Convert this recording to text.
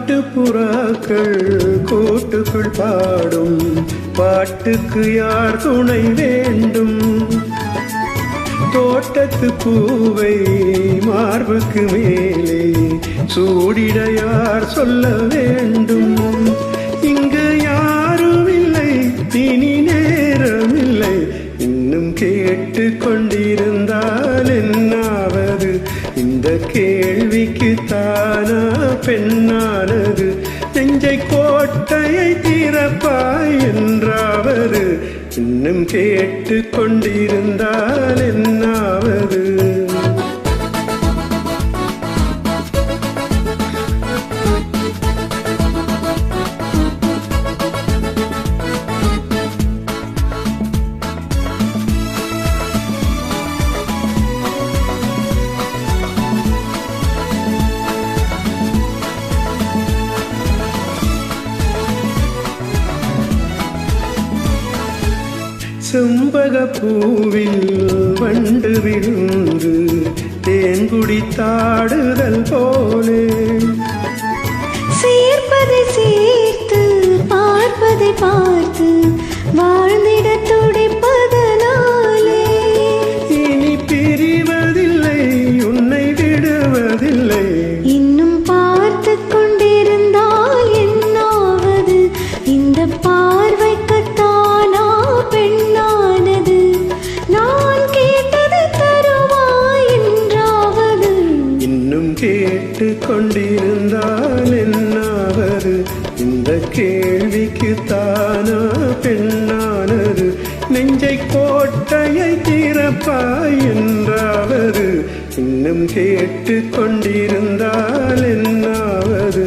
காட்டுப்புறாக்கள் கூட்டுக்குள் பாடும் பாட்டுக்கு யார் துணை வேண்டும்? தோட்டத்து பூவை மார்புக்கு மேலே சூடிட யார் சொல்ல வேண்டும்? இங்கு யாரும் இல்லை, இனி நேரமில்லை, இன்னும் கேட்டு கொண்டிருந்தால் என்னாவது? இந்த கேள்விக்கு தானா பெண்ணானது? நெஞ்சை கோட்டையை திறப்பாய் என்றாவது? இன்னும் கேட்டு கொண்டிருந்தால் என்னாவது? செம்பக பூவில் வண்டு விழுந்து தேன் குடித்தாடுதல் போலே சேர்ப்பதை சேர்த்து பார்ப்பதை பார்த்து வாழ்ந்திட துடிப்பதனாலே இனி பிரிவதில்லை, உன்னை விடுவதில்லை. இன்னும் பார்த்து கொண்டிருந்தால் என்னாவது? இந்த பார்வைக்குத்தானா பெண்ணானது? நான் கேட்டது தருவாய் என்றாவது? இன்னும் கேட்டு கொண்டிருந்தால் என்னாவது? இந்த கேள்விக்கு தானா பெண்ணானது? நெஞ்சை கோட்டையை திறப்பாய் என்றாவது? இன்னும் கேட்டு கொண்டிருந்தால் என்னாவது?